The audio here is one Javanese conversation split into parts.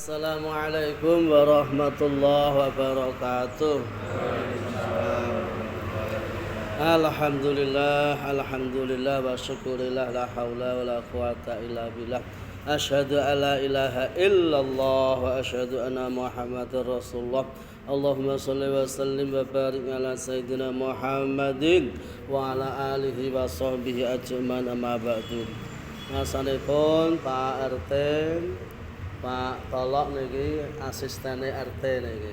Assalamualaikum warahmatullahi wabarakatuh. Alhamdulillah wa syukurillah la haula wa la quwata illa billah. Asyhadu an la ilaha illallah wa asyhadu anna Muhammadar Rasulullah. Allahumma shalli wa sallim wa barik ala sayyidina Muhammadin wa ala alihi wa sahbihi ajmain amma ba'du. Ngasanipun Pak RT, Pak Tolok niki asistene RT niki.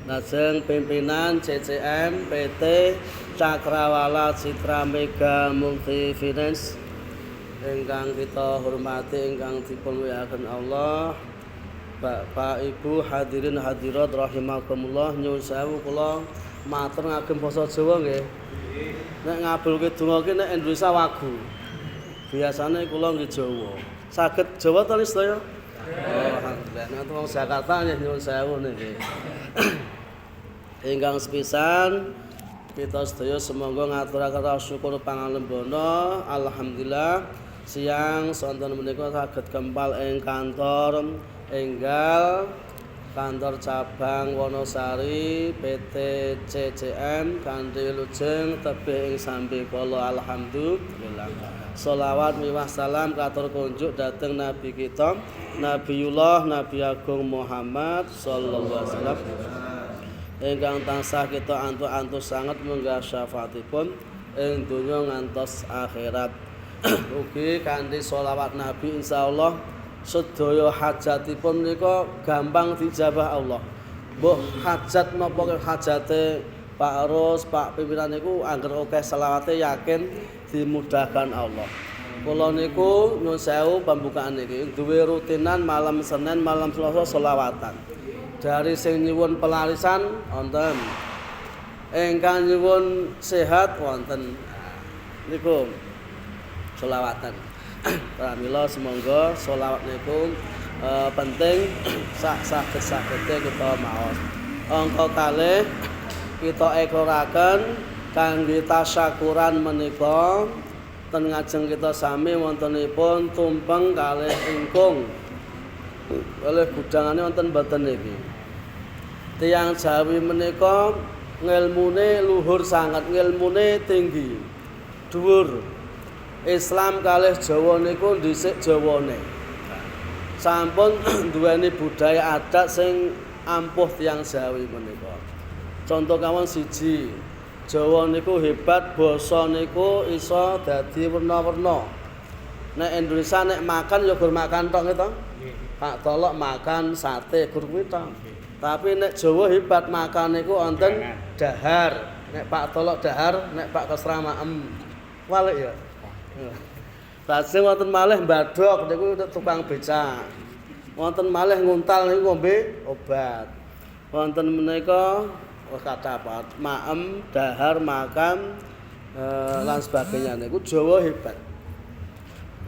Lajeng pimpinan CCM PT Cakrawala Citra Mega Multi Finance ingkang kita hormati, ingkang dipun wiyakaken Allah. Bapak Ibu hadirin hadirat rahimakumullah, nyuwun sewu kula matur ngagem basa Jawa nggih. Nek ngabulke donga ki nek Indonesia wagu. Biasane kula nggih Jawa. Saged Jawa to sedaya? Alhamdulillah. Nek wong Jakarta nggih nyuwun sewu niki. Ingkang sepisan kita sedaya semonggo ngaturaken rasa syukur pangalembono. Alhamdulillah siang sonten menika saged kempal ing kantor enggal kantor cabang Wonosari PT CCM kanthi lujeng tebih ing sambe kala. Alhamdulillah. Sholawat miwah salam katur kunjuk dhateng Nabi kita Nabiullah Nabi Agung Muhammad sallallahu alaihi wasallam ingkang tansah kita antuk-antuk sanget munggah syafaatipun ing donya ngantos akhirat. Ugi kanthi sholawat Nabi insyaallah sedaya hajatipun menika gampang dijabah Allah. Mbah hajat napa hajate Pak Ros, Pak pimpinan niku angger akeh selawate yakin dimudahkan Allah. Kula niku nyuwun sewu pembukaan niki duwe rutinan malam Senin, malam Selasa selawatan. Dari sing nyuwun pelarisan wonten, ingkang nyuwun sehat wonten. Niku selawatan. Pramila semonggo selawat niku penting saged-sagede kita maos. Angka kalih kita ekororaken kangge tasyakuran menika ten ngajeng kita sami wontenipun tumpeng kalih ingkung. Oleh gudangane wonten mboten niki. Tiyang Jawi menika ngilmune luhur sanget, ngilmune tinggi. Dhuwur. Islam kalih Jawa niku dhisik Jawane. Sampun duweni budaya adat sing ampuh tiyang Jawi menika. Contoh kawon siji, Jawa niku hebat, basa niku iso dadi werna-werna. Nek Indonesia nek makan ya gur makan tok to. Pak Tolok makan sate gur kuwi to. Tapi nek Jawa hebat makan niku wonten dahar. Nek Pak Tolok dahar, nek Pak Kesra maem. Walik ya. Lajeng wonten malih mbadhok niku tukang becak. Wonten malih nguntal niku ngombe obat. Wonten menika katapat maem, dahar, makan lan sebagainya niku Jawa hebat.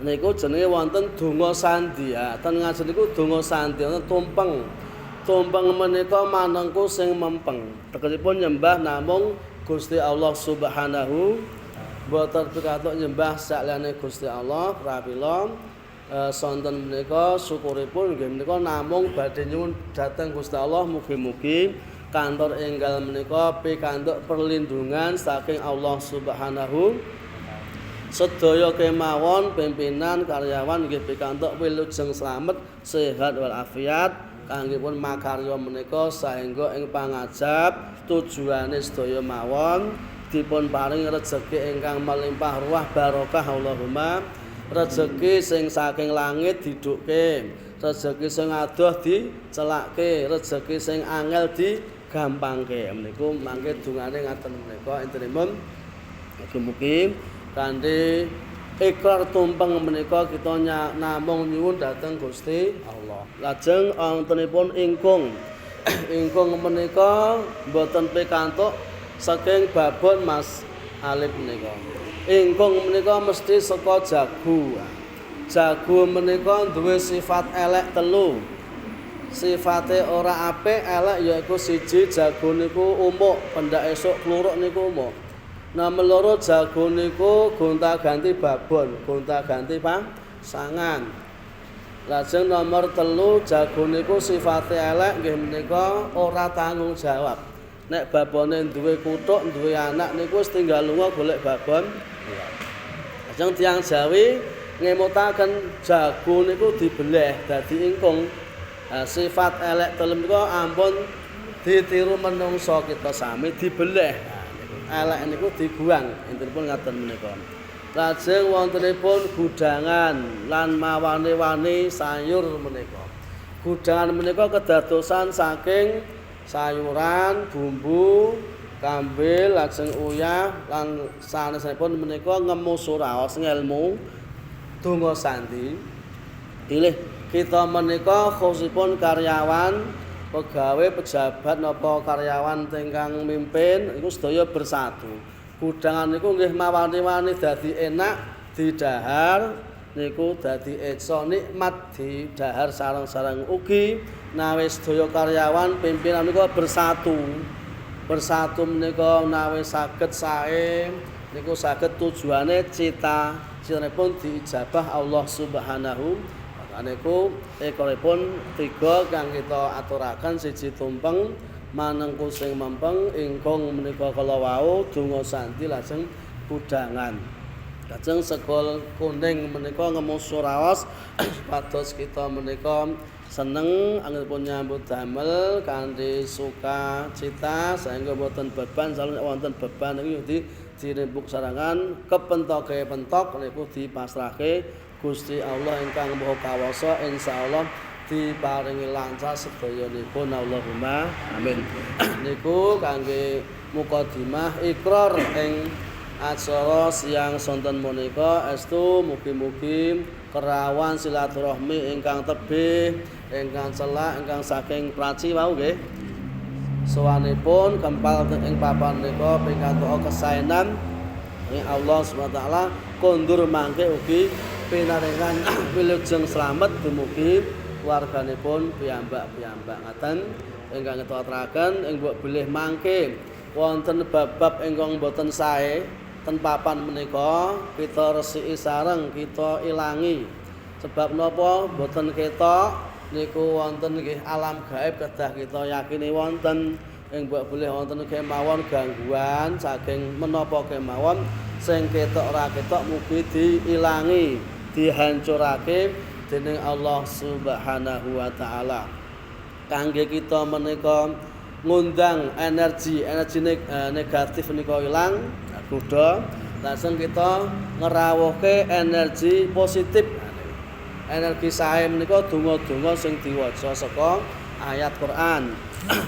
Niku jenenge wonten donga sandi. Ten ngajen niku donga sandi wonten tumpeng. Tumpeng menika manengku sing mempeng. Tegesipun nyembah namung Gusti Allah Subhanahu mboten pikatuk nyembah saliyane Gusti Allah. Pramila sonten menika syukuripun nggih menika namung badhe nyuwun dhateng Gusti Allah mugi-mugi kantor enggal menika pikantuk perlindungan saking Allah Subhanahu. Sedaya kemawon pimpinan karyawan nggih pikantuk wilujeng slamet sehat wal afiat kanggipun makarya menika saengga ing pangajab tujuane sedaya mawon dipun paring rejeki ingkang melimpah ruah barokah Allahumma. Rejeki sing saking langit didukke, rejeki sing adoh dicelakke, rejeki sing angel digampangke. Meniku mangke dungane ngaten menika entenipun mugi-mugi kanthi ikrar tumpeng menika kita namung nyuwun dhateng Gusti Allah. Lajeng wontenipun ingkung. Ingkung menika mboten pikantuk saking babon Mas Alif menika. Ingkung menika mesti saka jagu. Jagu menika duwe sifat elek telu. Sifate ora apik elek yaiku siji jago niku umuk, pendak esuk kluruk niku umuk. Nomor loro jago niku gonta-ganti babon, gonta-ganti pasangan. Lajeng nomor 3 jago niku sifate elek nggih menika ora tanggung jawab. Nek babone duwe kuthuk, duwe anak niku wis tinggal lunga golek babon. Lajeng tiyang Jawi ngemutaken jago niku dibeleh dadi ingkung. Sifat elek telem niku ampun ditiru menungso kita sami dibeleh. Elek niku dibuang, intinipun ngaten menika. Lajeng wontenipun gudangan lan mawani-wani sayur menika. Gudangan menika kedadosan saking sayuran, bumbu, kambil, lajeng uyah lan sanesipun menika ngemu suraos ngelmu donga sandi. Pilih kita menika khususipun karyawan, pegawai, pejabat napa karyawan ingkang mimpin iku sedaya bersatu. Gudangan niku nggih mawani-wani dadi enak didahar niku dadi eksa nikmat didahar sareng-sareng ugi nawi sedaya karyawan pimpinan niku bersatu. Bersatu menika nawi saged sae niku saged tujuane citanipun diijabah Allah Subhanahu wa taala. Niku ekoripun 3 kang kita aturaken siji tumpeng manengku sing mempeng ingkung menika kala wau donga sandi lajeng gudangan. Lajeng sekul kuning menika ngemu suraos pados kita menika seneng anggenipun nyambut damel kanthi sukacita saengga boten beban salun wonten beban niku dirembuk sarangan kepentoke pentok niku dipasrahke Gusti Allah ingkang Maha Kawasa insyaallah diparingi lancar sedayanipun Allahumma amin. Niku kangge mukadimah ikrar ing acara siang sonten menika estu mugi-mugi kerawan silaturahmi ingkang tebih ingkang celak ingkang saking praci wau nggih. Sowanipun kempal ing papan menika pikantuk kesaenan ing Allah Subhanahu wa taala kondur mangke ugi pinaringan wilujeng slamet dumugi warganipun piyambak-piyambak ngaten ingkang kita aturaken ing mbok bilih mangke wonten bab-bab ingkang boten sae ten papan menika kita resiki sareng kita ilangi sebab napa boten ketok niku wonten nggih alam gaib kedah kita yakini wonten ing mbok bilih wonten kemawon gangguan saking menapa kemawon sing ketok ora ketok mugi diilangi dihancurake dening Allah Subhanahu wa taala. Kangge kita menika ngundang energi negatif menika ilang kuda langsung kita ngerawuhke energi positif. Energi sae menika donga-donga sing diwaca saka ayat Quran.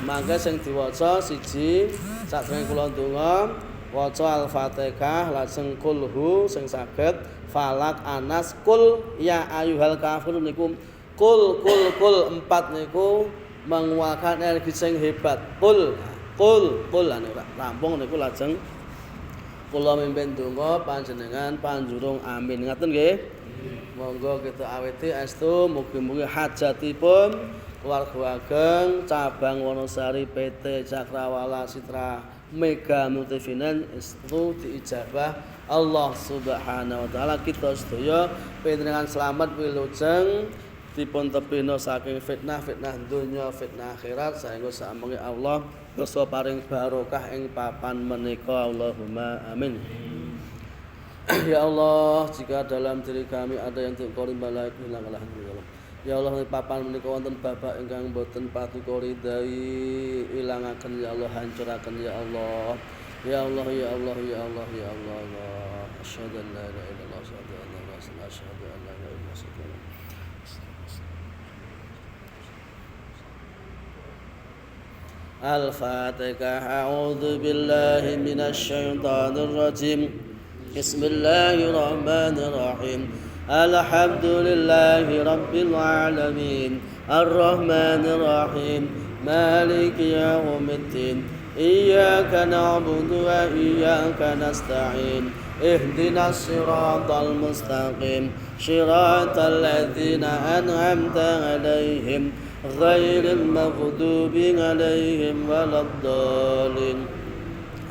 Mangke sing diwaca siji sadurunge kula ndonga waca Al-Fatihah lajeng kulhu sing saged Falak, Anas, Kul, Ya Ayyuhal Kafirun niku kul 4 niku mengeluarkan energi sing hebat. Kul anu rampung niku lajeng kula mimpin donga panjenengan panjurung amin. Ngaten nggih. Monggo kita awiti estu mugi-mugi hajatipun keluarga ageng cabang Wonosari PT Cakrawala Citra Mega Multifinance estu diijabah Allah Subhanahu wa taala. Kita sedaya panjenengan slamet wilujeng dipun tebihna saking fitnah donya fitnah akhirat saengga sampenge Allah kersa paring barokah ing papan menika Allahumma amin. Ya Allah, jika dalam diri kami ada yang tidak balaik hilanglah alhamdulillah. Ya Allah, papan menika wonten babak ingkang boten patuko ridai ilangaken ya Allah, hancuraken ya Allah. Ya Allah, ya Allah, ya Allah, ya Allah, Allah. Asyhadu an la ilaha illallah wa asyhadu anna rasulullah asyhadu an la ilaha illallah. Al-Fatihah. A'udzu billahi minasy syaithanir rajim. Bismillahirrahmanirrahim. Alhamdulillahi rabbil alamin. Ar-Rahmanir Rahim. Maliki yaumiddin. Iyyaka na'budu wa iyyaka nasta'in. Ihdinas siratal mustaqim. Shiratal ladzina an'amta 'alaihim ghairil maghdubi 'alaihim waladdallin.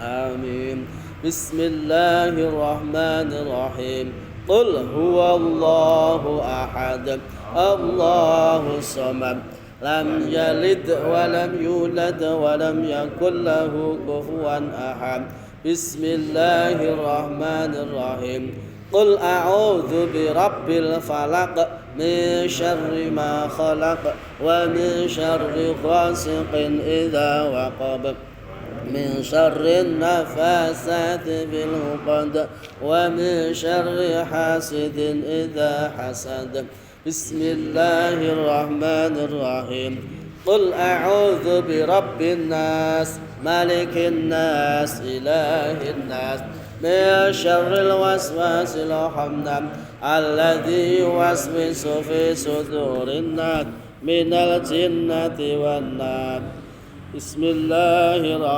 Amin. Bismillahirrahmanirrahim. Qul huwallahu ahad. الله الصمد لم يلد ولم يولد ولم يكن له كفوا أحد بسم الله الرحمن الرحيم قل أعوذ برب الفلق من شر ما خلق ومن شر غاسق إذا وقب من شر النفاثات في العقد ومن شر حاسد إذا حسد بسم الله الرحمن الرحيم قل أعوذ برب الناس ملك الناس إله الناس من شر الوسواس الخناس الذي يوسوس في صدور الناس من الجنة والناس بسم الله الرحمن